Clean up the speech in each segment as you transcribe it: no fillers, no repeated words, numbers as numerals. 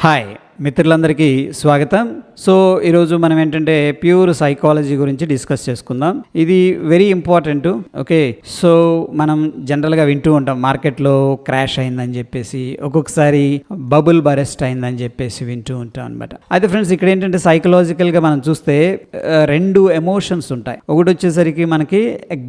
Hi మిత్రులందరికీ స్వాగతం. So ఈరోజు మనం ఏంటంటే ప్యూర్ సైకాలజీ గురించి డిస్కస్ చేసుకుందాం. ఇది వెరీ ఇంపార్టెంట్. ఓకే, సో మనం జనరల్గా వింటూ ఉంటాం మార్కెట్లో క్రాష్ అయిందని చెప్పేసి, ఒక్కొక్కసారి బబుల్ బరెస్ట్ అయిందని చెప్పేసి వింటూ ఉంటాం అనమాట. అయితే ఫ్రెండ్స్, ఇక్కడ ఏంటంటే సైకలాజికల్గా మనం చూస్తే రెండు ఎమోషన్స్ ఉంటాయి. ఒకటి వచ్చేసరికి మనకి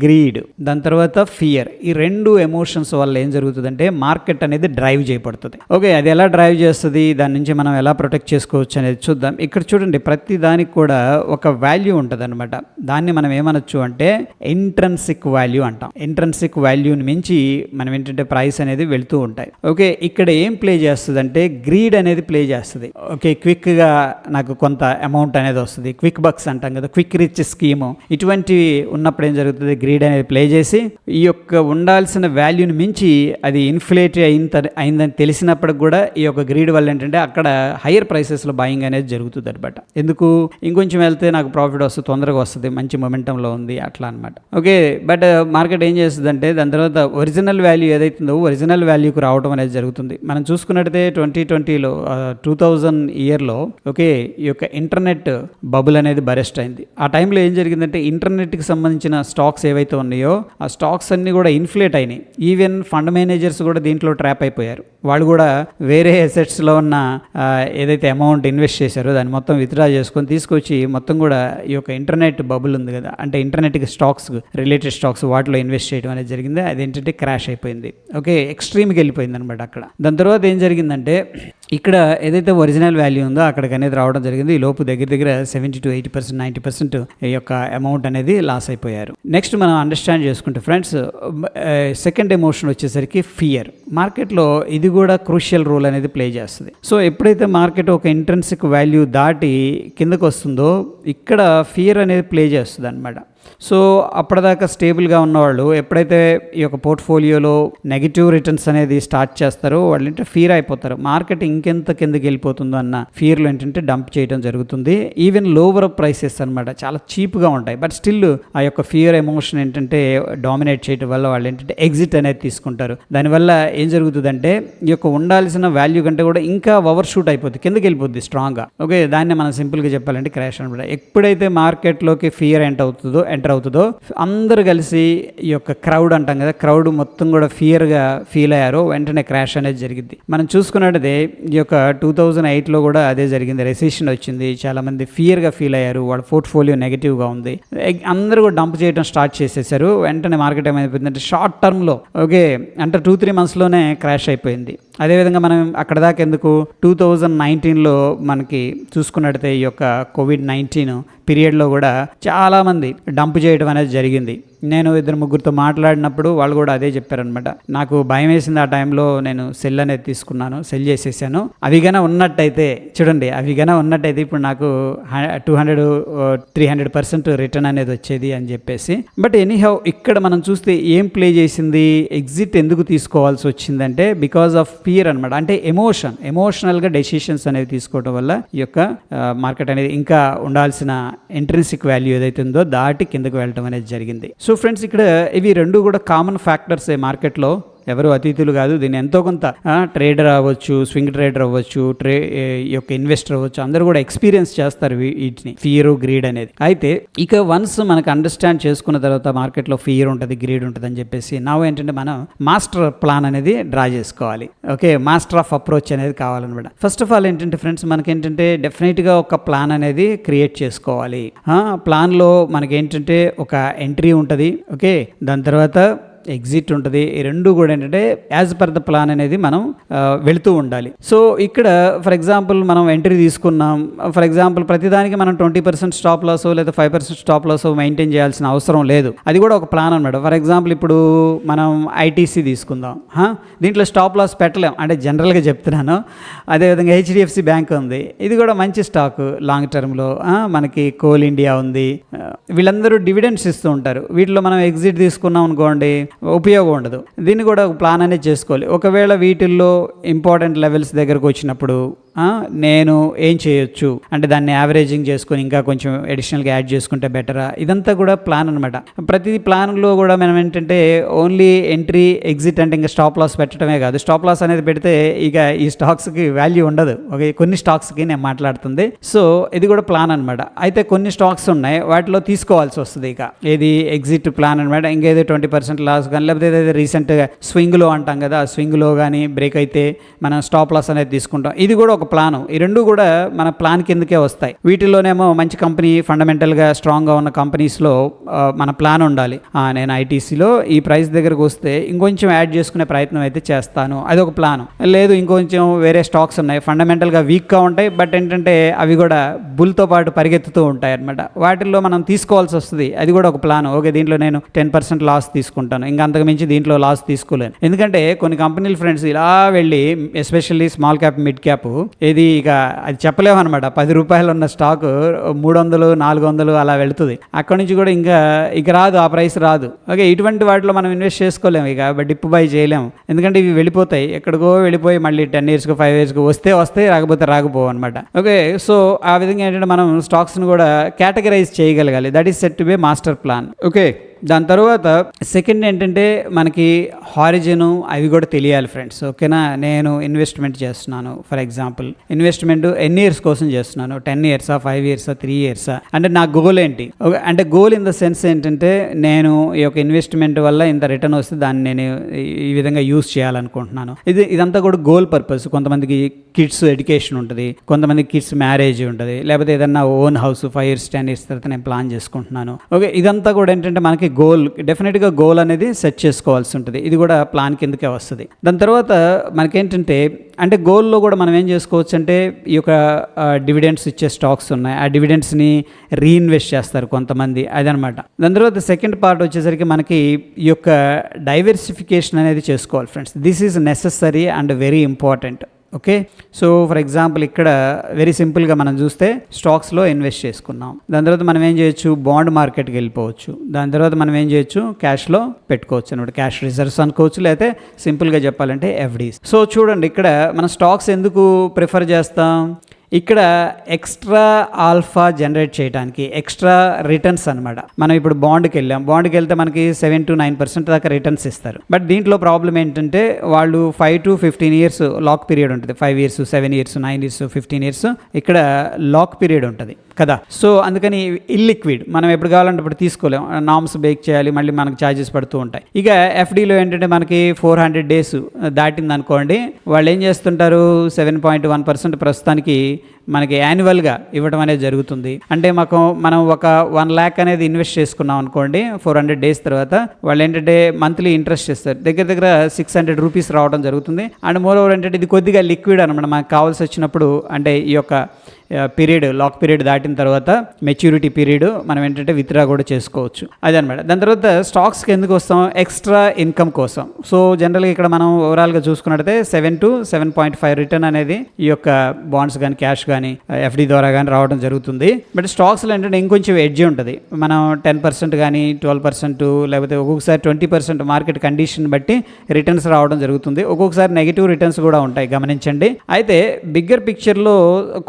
గ్రీడ్, దాని తర్వాత ఫియర్. ఈ రెండు ఎమోషన్స్ వల్ల ఏం జరుగుతుందంటే మార్కెట్ అనేది డ్రైవ్ చేయబడుతుంది. ఓకే, అది ఎలా డ్రైవ్ చేస్తుంది, దాని నుంచి మనం ఎలా ప్రొటెక్ట్ చేసుకోవచ్చు అనేది చూద్దాం. ఇక్కడ చూడండి, ప్రతి దానికి కూడా ఒక వాల్యూ ఉంటుంది అనమాట. దాన్ని మనం ఏమనొచ్చు అంటే ఇంట్రెన్సిక్ వాల్యూ అంటాం. ఇంట్రెన్సిక్ వాల్యూని మించి మనం ఏంటంటే ప్రైస్ అనేది వెళ్తూ ఉంటాయి. ఓకే, ఇక్కడ ఏం ప్లే చేస్తుంది అంటే గ్రీడ్ అనేది ప్లే చేస్తుంది. ఓకే, క్విక్గా నాకు కొంత అమౌంట్ అనేది వస్తుంది, క్విక్ బక్స్ అంటాం కదా, క్విక్ రిచ్ స్కీము. ఇటువంటివి ఉన్నప్పుడు ఏం జరుగుతుంది, గ్రీడ్ అనేది ప్లే చేసి ఈ యొక్క ఉండాల్సిన వాల్యూని మించి అది ఇన్ఫ్లేట్ అయిందని తెలిసినప్పటికి కూడా ఈ యొక్క గ్రీడ్ వల్ల ఏంటంటే అక్కడ హైయర్ ప్రైసెస్లో బయింగ్ అనేది జరుగుతుంది అనమాట. ఎందుకు, ఇంకొంచెం వెళ్తే నాకు ప్రాఫిట్ వస్తుంది, తొందరగా వస్తుంది, మంచి మొమెంటంలో ఉంది, అట్లా అనమాట. ఓకే, బట్ మార్కెట్ ఏం చేస్తుంది అంటే దాని తర్వాత ఒరిజినల్ వాల్యూ ఏదైతుందో ఒరిజినల్ వాల్యూకి రావడం అనేది జరుగుతుంది. మనం చూసుకున్నట్టయితే 2020లో 2000 ఇయర్లో ఓకే ఈ యొక్క ఇంటర్నెట్ బబుల్ అనేది బరెస్ట్ అయింది. ఆ టైంలో ఏం జరిగిందంటే ఇంటర్నెట్కి సంబంధించిన స్టాక్స్ ఏవైతే ఉన్నాయో ఆ స్టాక్స్ అన్నీ కూడా ఇన్ఫ్లేట్ అయినాయి. ఈవెన్ ఫండ్ మేనేజర్స్ కూడా దీంట్లో ట్రాప్ అయిపోయారు. వాళ్ళు కూడా వేరే అసెట్స్లో ఉన్న ఏదైతే అమౌంట్ ఇన్వెస్ట్ చేశారో దాన్ని మొత్తం విత్డ్రా చేసుకొని తీసుకొచ్చి మొత్తం కూడా ఈ యొక్క ఇంటర్నెట్ బబుల్ ఉంది కదా, అంటే ఇంటర్నెట్కి స్టాక్స్ రిలేటెడ్ స్టాక్స్ వాటిలో ఇన్వెస్ట్ చేయడం అనేది జరిగింది. అదేంటంటే క్రాష్ అయిపోయింది. ఓకే, ఎక్స్ట్రీమ్కి వెళ్ళిపోయింది అనమాట అక్కడ. దాని తర్వాత ఏం జరిగిందంటే ఇక్కడ ఏదైతే ఒరిజినల్ వాల్యూ ఉందో అక్కడికి అనేది రావడం జరిగింది. ఈ లోపు దగ్గర 70 to 80%, 90% ఈ యొక్క అమౌంట్ అనేది లాస్ అయిపోయారు. నెక్స్ట్ మనం అండర్స్టాండ్ చేసుకుంటే ఫ్రెండ్స్, సెకండ్ ఎమోషన్ వచ్చేసరికి ఫియర్. మార్కెట్లో ఇది కూడా క్రూషియల్ రోల్ అనేది ప్లే చేస్తుంది. సో ఎప్పుడైతే మార్కెట్ ఒక ఇంట్రెన్సిక్ వాల్యూ దాటి కిందకు వస్తుందో ఇక్కడ ఫియర్ అనేది ప్లే చేస్తుంది అనమాట. సో అప్పటిదాకా స్టేబుల్గా ఉన్నవాళ్ళు ఎప్పుడైతే ఈ యొక్క పోర్ట్ఫోలియోలో నెగిటివ్ రిటర్న్స్ అనేది స్టార్ట్ చేస్తారో వాళ్ళు ఏంటంటే ఫియర్ అయిపోతారు. మార్కెట్ ఇంకెంత కిందకి వెళ్ళిపోతుందో అన్న ఫియర్లో ఏంటంటే డంప్ చేయడం జరుగుతుంది. ఈవెన్ లోవర్ ప్రైసెస్ అనమాట, చాలా చీప్గా ఉంటాయి. బట్ స్టిల్ ఆ యొక్క ఫియర్ ఎమోషన్ ఏంటంటే డామినేట్ చేయడం వల్ల వాళ్ళు ఏంటంటే ఎగ్జిట్ అనేది తీసుకుంటారు. దానివల్ల ఏం జరుగుతుందంటే ఈ యొక్క ఉండాల్సిన వాల్యూ కంటే కూడా ఇంకా ఓవర్ షూట్ అయిపోతుంది, కిందకి వెళ్ళిపోద్ది స్ట్రాంగ్గా. ఓకే, దాన్ని మనం సింపుల్గా చెప్పాలంటే క్రాష్ అనమాట. ఎప్పుడైతే మార్కెట్లోకి ఫియర్ ఎంటర్ అవుతుందో అందరూ కలిసి ఈ యొక్క క్రౌడ్ అంటాం కదా, క్రౌడ్ మొత్తం కూడా ఫియర్గా ఫీల్ అయ్యారో వెంటనే క్రాష్ అనేది జరిగింది. మనం చూసుకున్నట్టయితే ఈ యొక్క 2008లో కూడా అదే జరిగింది. రెసిషన్ వచ్చింది, చాలామంది ఫియర్గా ఫీల్ అయ్యారు, వాళ్ళ పోర్ట్ఫోలియో నెగిటివ్గా ఉంది, అందరూ కూడా డంప్ చేయడం స్టార్ట్ చేసేసారు. వెంటనే మార్కెట్ ఏమైపోయిందంటే షార్ట్ టర్మ్లో ఓకే అంటే 2-3 మంత్స్లోనే క్రాష్ అయిపోయింది. అదేవిధంగా మనం అక్కడ దాకా ఎందుకు 2019లో మనకి చూసుకున్నట్టయితే ఈ యొక్క COVID-19 పీరియడ్లో కూడా చాలామంది డంప్ చేయడం అనేది జరిగింది. నేను 2-3 మాట్లాడినప్పుడు వాళ్ళు కూడా అదే చెప్పారనమాట. నాకు భయం వేసింది ఆ టైంలో, నేను సెల్ అనేది తీసుకున్నాను, సెల్ చేసేసాను. అవి గన ఉన్నట్టయితే చూడండి, అవి గన ఉన్నట్టయితే ఇప్పుడు నాకు 200-300% రిటర్న్ అనేది వచ్చేది అని చెప్పేసి. బట్ ఎనీహౌ ఇక్కడ మనం చూస్తే ఏం ప్లే చేసింది, ఎగ్జిట్ ఎందుకు తీసుకోవాల్సి వచ్చిందంటే బికాజ్ ఆఫ్ ఫియర్ అనమాట. అంటే ఎమోషనల్గా డెసిషన్స్ అనేవి తీసుకోవడం వల్ల ఈ యొక్క మార్కెట్ అనేది ఇంకా ఉండాల్సిన ఇంట్రెన్సిక్ వాల్యూ ఏదైతే ఉందో దాటి కిందకు వెళ్ళడం అనేది జరిగింది. సో ఫ్రెండ్స్, ఇక్కడ ఇవి రెండు కూడా కామన్ ఫ్యాక్టర్స్ మార్కెట్లో, ఎవరు అతిథులు కాదు. దీన్ని ఎంతో కొంత ట్రేడర్ అవ్వచ్చు, స్వింగ్ ట్రేడర్ అవ్వచ్చు, యొక్క ఇన్వెస్టర్ అవ్వచ్చు, అందరూ కూడా ఎక్స్పీరియన్స్ చేస్తారు వీటిని, ఫియర్, గ్రీడ్ అనేది. అయితే ఇక వన్స్ మనకు అండర్స్టాండ్ చేసుకున్న తర్వాత మార్కెట్లో ఫియర్ ఉంటుంది, గ్రీడ్ ఉంటుంది అని చెప్పేసి నా ఏంటంటే మనం మాస్టర్ ప్లాన్ అనేది డ్రా చేసుకోవాలి. ఓకే, మాస్టర్ ఆఫ్ అప్రోచ్ అనేది కావాలన్నమాట. ఫస్ట్ ఆఫ్ ఆల్ ఏంటంటే ఫ్రెండ్స్, మనకేంటంటే డెఫినెట్గా ఒక ప్లాన్ అనేది క్రియేట్ చేసుకోవాలి. ప్లాన్లో మనకేంటంటే ఒక ఎంట్రీ ఉంటుంది, ఓకే, దాని తర్వాత ఎగ్జిట్ ఉంటుంది. ఈ రెండు కూడా ఏంటంటే యాజ్ పర్ ద ప్లాన్ అనేది మనం వెళుతూ ఉండాలి. సో ఇక్కడ ఫర్ ఎగ్జాంపుల్ మనం ఎంట్రీ తీసుకున్నాం, ఫర్ ఎగ్జాంపుల్ ప్రతిదానికి మనం 20% స్టాప్ లాస్ లేదా 5% స్టాప్ లాస్ మెయింటైన్ చేయాల్సిన అవసరం లేదు. అది కూడా ఒక ప్లాన్ అనమాట. ఫర్ ఎగ్జాంపుల్ ఇప్పుడు మనం ఐటీసీ తీసుకుందాం, దీంట్లో స్టాప్ లాస్ పెట్టలేం అంటే జనరల్గా చెప్తున్నాను. అదేవిధంగా HDFC బ్యాంక్ ఉంది, ఇది కూడా మంచి స్టాక్ లాంగ్ టర్మ్లో. మనకి కోల్ ఇండియా ఉంది, వీళ్ళందరూ డివిడెండ్స్ ఇస్తూ ఉంటారు. వీటిలో మనం ఎగ్జిట్ తీసుకున్నాం అనుకోండి, ఉపయోగం ఉండదు. దీన్ని కూడా ఒక ప్లాన్ అనేది చేసుకోవాలి. ఒకవేళ వీటిల్లో ఇంపార్టెంట్ లెవెల్స్ దగ్గరకు వచ్చినప్పుడు నేను ఏం చేయొచ్చు అంటే దాన్ని యావరేజింగ్ చేసుకొని ఇంకా కొంచెం అడిషనల్గా యాడ్ చేసుకుంటే బెటరా, ఇదంతా కూడా ప్లాన్ అనమాట. ప్రతి ప్లాన్లో కూడా మనం ఏంటంటే ఓన్లీ ఎంట్రీ ఎగ్జిట్ అంటే ఇంకా స్టాప్ లాస్ పెట్టడమే కాదు. స్టాప్ లాస్ అనేది పెడితే ఇక ఈ స్టాక్స్కి వాల్యూ ఉండదు. ఓకే, కొన్ని స్టాక్స్కి నేను మాట్లాడుతుంది. సో ఇది కూడా ప్లాన్ అనమాట. అయితే కొన్ని స్టాక్స్ ఉన్నాయి వాటిలో తీసుకోవాల్సి వస్తుంది. ఇక ఏది ఎగ్జిట్ ప్లాన్ అనమాట. ఇంకేదో 20% లాస్ కానీ లేకపోతే ఏదైతే రీసెంట్గా స్వింగ్లో అంటాం కదా, ఆ స్వింగ్లో కానీ బ్రేక్ అయితే మనం స్టాప్ లాస్ అనేది తీసుకుంటాం. ఇది కూడా ఒక ప్లాను. ఈ రెండు కూడా మన ప్లాన్ కిందకే వస్తాయి. వీటిలోనేమో మంచి కంపెనీ ఫండమెంటల్గా స్ట్రాంగ్గా ఉన్న కంపెనీస్లో మన ప్లాన్ ఉండాలి. నేను ఐటీసీలో ఈ ప్రైస్ దగ్గరకు వస్తే ఇంకొంచెం యాడ్ చేసుకునే ప్రయత్నం అయితే చేస్తాను, అది ఒక ప్లాను. లేదు ఇంకొంచెం వేరే స్టాక్స్ ఉన్నాయి ఫండమెంటల్గా వీక్గా ఉంటాయి, బట్ ఏంటంటే అవి కూడా బుల్తో పాటు పరిగెత్తుతూ ఉంటాయి అనమాట. వాటిల్లో మనం తీసుకోవాల్సి వస్తుంది, అది కూడా ఒక ప్లాన్. ఓకే, దీంట్లో నేను 10% లాస్ తీసుకుంటాను, ఇంకా అంతకు మించి దీంట్లో లాస్ తీసుకోలేను. ఎందుకంటే కొన్ని కంపెనీలు ఫ్రెండ్స్ ఇలా వెళ్ళి especially small cap mid cap ఏది ఇక అది చెప్పలేము అనమాట. 10 రూపాయలు ఉన్న స్టాక్ 300 400 అలా వెళుతుంది. అక్కడ నుంచి కూడా ఇక రాదు, ఆ ప్రైస్ రాదు. ఓకే, ఇటువంటి వాటిలో మనం ఇన్వెస్ట్ చేసుకోలేము, ఇక డిప్ బై చేయలేము. ఎందుకంటే ఇవి వెళ్ళిపోతాయి, ఎక్కడికో వెళ్ళిపోయి మళ్ళీ 10 yearsకు 5 yearsకు వస్తే రాకపోతే రాకపోవు అనమాట. ఓకే, సో ఆ విధంగా ఏంటంటే మనం స్టాక్స్ని కూడా కేటగరైజ్ చేయగలగాలి. That is set to be master plan. Okay, దాని తర్వాత సెకండ్ ఏంటంటే మనకి హారిజను అవి కూడా తెలియాలి ఫ్రెండ్స్. ఓకేనా, నేను ఇన్వెస్ట్మెంట్ చేస్తున్నాను, ఫర్ ఎగ్జాంపుల్ ఇన్వెస్ట్మెంట్ ఎన్ని ఇయర్స్ కోసం చేస్తున్నాను, 10 years 5 years 3 years అంటే నా గోల్ ఏంటి. అంటే గోల్ ఇన్ ద సెన్స్ ఏంటంటే నేను ఈ యొక్క ఇన్వెస్ట్మెంట్ వల్ల ఇంత రిటర్న్ వస్తే దాన్ని నేను ఈ విధంగా యూస్ చేయాలనుకుంటున్నాను. ఇదంతా కూడా గోల్ పర్పస్. కొంతమందికి కిడ్స్ ఎడ్యుకేషన్ ఉంటుంది, కొంతమందికి కిడ్స్ మ్యారేజ్ ఉంటుంది, లేకపోతే ఏదన్నా ఓన్ హౌస్ 5 years 10 years తర్వాత నేను ప్లాన్ చేసుకుంటున్నాను. ఓకే, ఇదంతా కూడా ఏంటంటే మనకి గోల్, డెఫినెట్గా గోల్ అనేది సెట్ చేసుకోవాల్సి ఉంటుంది. ఇది కూడా ప్లాన్ కిందకే వస్తుంది. దాని తర్వాత మనకేంటంటే అంటే గోల్లో కూడా మనం ఏం చేసుకోవచ్చు అంటే ఈ యొక్క డివిడెండ్స్ ఇచ్చే స్టాక్స్ ఉన్నాయి, ఆ డివిడెండ్స్ని రీఇన్వెస్ట్ చేస్తారు కొంతమంది, అదనమాట. దాని తర్వాత సెకండ్ పార్ట్ వచ్చేసరికి మనకి ఈ యొక్క డైవర్సిఫికేషన్ అనేది చేసుకోవాలి friends. This is necessary and very important. Okay, so for example ఇక్కడ వెరీ సింపుల్గా మనం చూస్తే స్టాక్స్లో ఇన్వెస్ట్ చేసుకున్నాం. దాని తర్వాత మనం ఏం చేయొచ్చు, బాండ్ మార్కెట్కి వెళ్ళిపోవచ్చు. దాని తర్వాత మనం ఏం చేయొచ్చు, క్యాష్లో పెట్టుకోవచ్చు అనమాట. క్యాష్ రిజర్వ్స్ అనుకోవచ్చు, లేకపోతే సింపుల్గా చెప్పాలంటే ఎఫ్డీస్. సో చూడండి ఇక్కడ మనం స్టాక్స్ ఎందుకు ప్రిఫర్ చేస్తాం, ఇక్కడ ఎక్స్ట్రా ఆల్ఫా జనరేట్ చేయడానికి, ఎక్స్ట్రా రిటర్న్స్ అనమాట. మనం ఇప్పుడు బాండ్కి వెళ్తే మనకి 7 to 9% దాకా రిటర్న్స్ ఇస్తారు. బట్ దీంట్లో ప్రాబ్లం ఏంటంటే వాళ్ళు 5 to 15 years లాక్ పీరియడ్ ఉంటుంది. 5 years 7 years 9 years 15 years ఇక్కడ లాక్ పీరియడ్ ఉంటుంది కదా. సో అందుకని ఇల్లిక్విడ్, మనం ఎప్పుడు కావాలంటే ఇప్పుడు తీసుకోలేం, నామ్స్ బేక్ చేయాలి, మళ్ళీ మనకు ఛార్జెస్ పడుతూ ఉంటాయి. ఇక ఎఫ్డీలో ఏంటంటే మనకి 400 days దాటింది అనుకోండి, వాళ్ళు ఏం చేస్తుంటారు 7.1% ప్రస్తుతానికి మనకి యాన్యువల్గా ఇవ్వడం అనేది జరుగుతుంది. అంటే మనం ఒక 1 lakh అనేది ఇన్వెస్ట్ చేసుకున్నాం అనుకోండి, 400 days తర్వాత వాళ్ళు ఏంటంటే మంత్లీ ఇంట్రెస్ట్ ఇస్తారు, దగ్గర 600 rupees రావడం జరుగుతుంది. అండ్ మోర్ ఓవర్ ఏంటంటే ఇది కొద్దిగా లిక్విడ్ అనమాట. మనకు కావాల్సి వచ్చినప్పుడు అంటే ఈ యొక్క పీరియడ్ లాక్ పీరియడ్ దాటిన తర్వాత మెచ్యూరిటీ పీరియడ్ మనం ఏంటంటే విత్డ్రా కూడా చేసుకోవచ్చు, అదనమాట. దాని తర్వాత స్టాక్స్కి ఎందుకు వస్తాం, ఎక్స్ట్రా ఇన్కమ్ కోసం. సో జనరల్గా ఇక్కడ మనం ఓవరాల్గా చూసుకున్నట్టయితే 7 to 7.5 రిటర్న్ అనేది ఈ యొక్క బాండ్స్ కానీ క్యాష్ కానీ ఎఫ్డీ ద్వారా కానీ రావడం జరుగుతుంది. బట్ స్టాక్స్లో ఏంటంటే ఇంకొంచెం ఎడ్జ్ ఉంటుంది. మనం 10% కానీ 12% లేకపోతే ఒక్కొక్కసారి 20% మార్కెట్ కండిషన్ బట్టి రిటర్న్స్ రావడం జరుగుతుంది. ఒక్కొక్కసారి నెగిటివ్ రిటర్న్స్ కూడా ఉంటాయి, గమనించండి. అయితే బిగ్గర్ పిక్చర్లో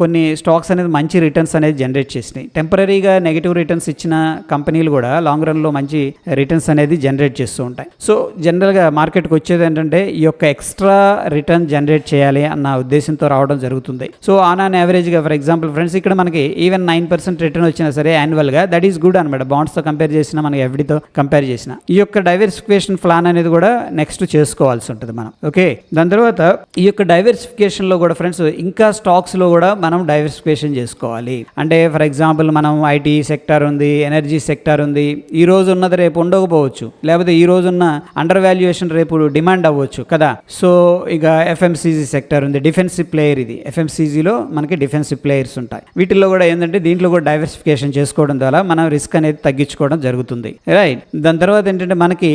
కొన్ని స్టాక్స్ అనేది మంచి రిటర్న్స్ అనేది జనరేట్ చేసినాయి. టెంపరీగా నెగిటివ్ రిటర్న్స్ ఇచ్చిన కంపెనీలు కూడా లాంగ్ రన్లో మంచి రిటర్న్స్ అనేది జనరేట్ చేస్తూ ఉంటాయి. సో జనరల్గా మార్కెట్కి వచ్చేది ఏంటంటే ఈ యొక్క ఎక్స్ట్రా రిటర్న్ జనరేట్ చేయాలి అన్న ఉద్దేశంతో రావడం జరుగుతుంది. సో ఆన్ యావరేజ్గా ఫర్ ఎగ్జాంపుల్ ఫ్రెండ్స్ ఇక్కడ మనకి ఈవెన్ 9% రిటర్న్ వచ్చినా సరే యాన్యువల్గా, దట్ ఈస్ గుడ్ అనమాట. బాండ్స్తో కంపేర్ చేసినా, మనకి ఎఫ్డీతో కంపేర్ చేసిన ఈ యొక్క డైవర్సిఫికేషన్ ప్లాన్ అనేది కూడా నెక్స్ట్ చేసుకోవాల్సి ఉంటుంది మనం. ఓకే, దాని తర్వాత ఈ యొక్క డైవర్సిఫికేషన్లో కూడా ఫ్రెండ్స్ ఇంకా స్టాక్స్లో కూడా మనం డైవర్సిఫికేషన్ చేసుకోవాలి. అంటే ఫర్ ఎగ్జాంపుల్ మనం ఐటీ సెక్టార్ ఉంది, ఎనర్జీ సెక్టార్ ఉంది, ఈ రోజు ఉన్నది రేపు ఉండకపోవచ్చు, లేకపోతే ఈ రోజున్న అండర్ వాల్యుయేషన్ రేపు డిమాండ్ అవ్వచ్చు కదా. సో ఇక ఎఫ్ఎంసీజీ సెక్టార్ ఉంది, డిఫెన్సివ్ ప్లేయర్. ఇది ఎఫ్ఎంసీజీలో మనకి డిఫెన్సివ్ ప్లేయర్స్ ఉంటాయి. వీటిల్లో కూడా ఏంటంటే దీంట్లో కూడా డైవర్సిఫికేషన్ చేసుకోవడం ద్వారా మనం రిస్క్ అనేది తగ్గించుకోవడం జరుగుతుంది, రైట్. దాని తర్వాత ఏంటంటే మనకి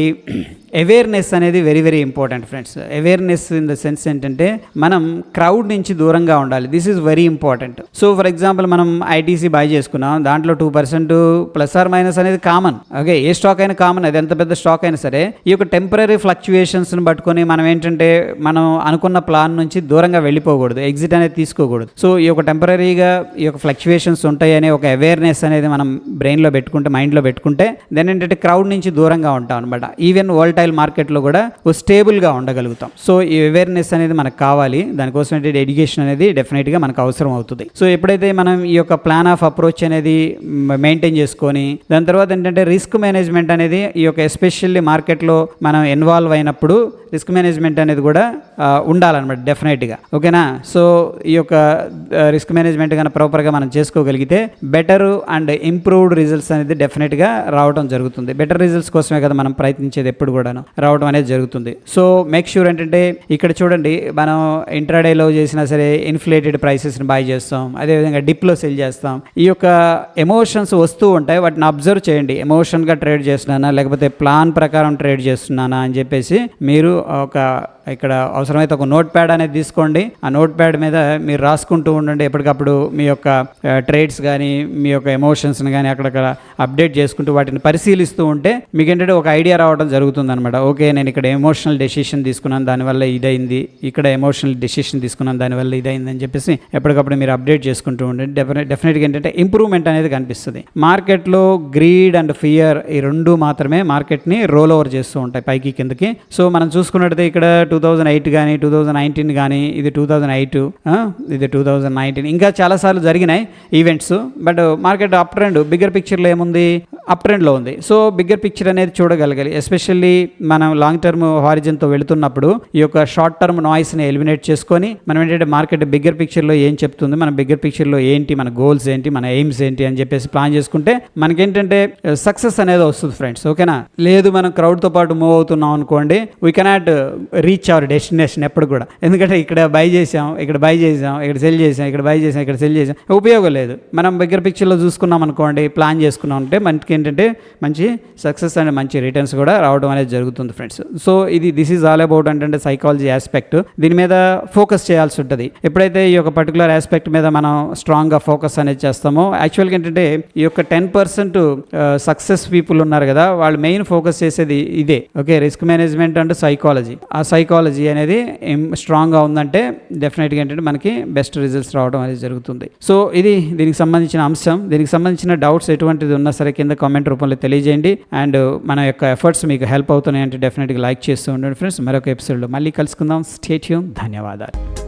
అవేర్నెస్ అనేది very very important friends. Awareness in the sense ఏంటంటే మనం క్రౌడ్ నుంచి దూరంగా ఉండాలి. This is very important. So for example మనం ఐటీసీ బై చేసుకున్నాం, దాంట్లో 2% ప్లస్ ఆర్ మైనస్ అనేది కామన్. ఓకే, ఏ స్టాక్ అయినా కామన్, అది ఎంత పెద్ద స్టాక్ అయినా సరే. ఈ యొక్క టెంపరీ ఫ్లక్చుయేషన్స్ని పట్టుకొని మనం ఏంటంటే మనం అనుకున్న ప్లాన్ నుంచి దూరంగా వెళ్ళిపోకూడదు, ఎగ్జిట్ అనేది తీసుకోకూడదు. సో ఈ యొక్క టెంపరీగా ఈ యొక్క ఫ్లక్చుయేషన్స్ ఉంటాయి అనే ఒక అవేర్నెస్ అనేది మనం బ్రెయిన్లో పెట్టుకుంటే, మైండ్లో పెట్టుకుంటే దెన్ ఏంటంటే క్రౌడ్ నుంచి దూరంగా ఉంటాం అనమాట. ఈవెన్ వోల్టైల్ మార్కెట్లో కూడా స్టేబుల్గా ఉండగలుగుతాం. సో ఈ అవేర్నెస్ అనేది మనకు కావాలి. దానికోసం ఏంటంటే ఎడ్యుకేషన్ అనేది డెఫినెట్గా మనకు అవసరం అవుతుంది. సో ఎప్పుడైతే మనం ఈ యొక్క ప్లాన్ ఆఫ్ అప్రోచ్ అనేది మెయింటైన్ చేసుకొని దాని తర్వాత ఏంటంటే రిస్క్ మేనేజ్మెంట్ అనేది ఈ యొక్క ఎస్పెషల్లీ మార్కెట్లో మనం ఇన్వాల్వ్ అయినప్పుడు రిస్క్ మేనేజ్మెంట్ అనేది కూడా ఉండాలన్నమాట డెఫినెట్గా. ఓకేనా? సో ఈ యొక్క రిస్క్ మేనేజ్మెంట్ కన్నా ప్రాపర్గా మనం చేసుకోగలిగితే బెటర్ అండ్ ఇంప్రూవ్డ్ రిజల్ట్స్ అనేది డెఫినెట్గా రావడం జరుగుతుంది. బెటర్ రిజల్ట్స్ కోసమే కదా మనం ప్రయత్నించేది, ఎప్పుడు కూడాను రావడం అనేది జరుగుతుంది. సో మేక్ ష్యూర్ ఏంటంటే ఇక్కడ చూడండి, మనం ఇంట్రాడేలో చేసినా సరే ఇన్ఫ్లేటెడ్ ప్రైసెస్ని బై చేస్తాం, అదేవిధంగా డిప్లో సెల్ చేస్తాం. ఈ యొక్క ఎమోషన్స్ వస్తూ ఉంటాయి, వాటిని అబ్జర్వ్ చేయండి. ఎమోషన్గా ట్రేడ్ చేస్తున్నానా లేకపోతే ప్లాన్ ప్రకారం ట్రేడ్ చేస్తున్నానా అని చెప్పేసి మీరు ఇక్కడ అవసరమైతే ఒక నోట్ ప్యాడ్ అనేది తీసుకోండి. ఆ నోట్ ప్యాడ్ మీద మీరు రాసుకుంటూ ఉండండి. ఎప్పటికప్పుడు మీ యొక్క ట్రేడ్స్ కానీ మీ యొక్క ఎమోషన్స్ని కానీ అక్కడక్కడ అప్డేట్ చేసుకుంటూ వాటిని పరిశీలిస్తూ ఉంటే మీకు ఏంటంటే ఒక ఐడియా రావడం జరుగుతుంది అనమాట. ఓకే, నేను ఇక్కడ ఎమోషనల్ డెసిషన్ తీసుకున్నాను, దానివల్ల ఇదైంది, ఇక్కడ ఎమోషనల్ డెసిషన్ తీసుకున్నాను, దానివల్ల ఇదైంది అని చెప్పేసి ఎప్పటికప్పుడు మీరు అప్డేట్ చేసుకుంటూ ఉండండి. డెఫినెట్గా ఏంటంటే ఇంప్రూవ్మెంట్ అనేది కనిపిస్తుంది. మార్కెట్లో గ్రీడ్ అండ్ ఫియర్ ఈ రెండు మాత్రమే మార్కెట్ని రోల్ ఓవర్ చేస్తూ ఉంటాయి పైకి కిందకి. సో మనం చూసుకున్నట్టయితే ఇక్కడ 2008 కానీ 2019 కానీ, ఇది 2008, ఇది 2019, ఇంకా చాలాసార్లు జరిగినాయి events. But market up trend, bigger పిక్చర్లో ఏముంది, అప్ ట్రెండ్లో ఉంది. సో బిగ్గర్ పిక్చర్ అనేది చూడగలగాలి. ఎస్పెషల్లీ మనం లాంగ్ టర్మ్ హారిజన్తో వెళుతున్నప్పుడు ఈ యొక్క షార్ట్ టర్మ్ నాయిస్ని ఎలిమినేట్ చేసుకొని మనం ఏంటంటే మార్కెట్ బిగ్గర్ పిక్చర్లో ఏం చెప్తుంది, మన బిగ్గర్ పిక్చర్లో ఏంటి, మన గోల్స్ ఏంటి, మన ఎయిమ్స్ ఏంటి అని చెప్పేసి ప్లాన్ చేసుకుంటే మనకేంటంటే సక్సెస్ అనేది వస్తుంది ఫ్రెండ్స్. ఓకేనా? లేదు మనం క్రౌడ్తో పాటు మూవ్ అవుతున్నాం అనుకోండి, we cannot reach our destination ఎప్పుడు కూడా. ఎందుకంటే ఇక్కడ బై చేసాం, ఇక్కడ బై చేసాం, ఇక్కడ సెల్ చేసాం, ఇక్కడ బై చేసాం, ఇక్కడ సెల్ చేసాం, ఉపయోగం లేదు. మనం బిగ్గర్ పిక్చర్లో చూసుకున్నాం అనుకోండి, ప్లాన్ చేసుకున్నాం అంటే మనకి ఏంటంటే మంచి సక్సెస్ అండ్ మంచి రిటర్న్స్ కూడా రావడం అనేది జరుగుతుంది friends. So this is all about అంటే సైకాలజీ ఆస్పెక్ట్. దీని మీద ఫోకస్ చేయాల్సి ఉంటుంది. ఎప్పుడైతే ఈ యొక్క పర్టికులర్ ఆస్పెక్ట్ మీద మనం స్ట్రాంగ్గా ఫోకస్ అనేది చేస్తామో, యాక్చువల్గా ఏంటంటే ఈ యొక్క 10% సక్సెస్ పీపుల్ ఉన్నారు కదా, వాళ్ళు మెయిన్ ఫోకస్ చేసేది ఇదే. Okay, risk management and psychology. ఆ సైకాలజీ అనేది స్ట్రాంగ్గా ఉందంటే డెఫినెట్గా ఏంటంటే మనకి బెస్ట్ రిజల్ట్స్ రావడం అనేది జరుగుతుంది. సో ఇది దీనికి సంబంధించిన అంశం. దీనికి సంబంధించిన డౌట్స్ ఎటువంటిది ఉన్నా సరే కింద కామెంట్ రూపంలో తెలియజేయండి. అండ్ మన యొక్క ఎఫర్ట్స్ మీకు హెల్ప్ అవుతున్నాయి అంటే డెఫినెట్గా లైక్ చేస్తూ ఉండండి ఫ్రెండ్స్. మరొక ఎపిసోడ్లో మళ్ళీ కలుసుకుందాం. Stay tune. ధన్యవాదాలు.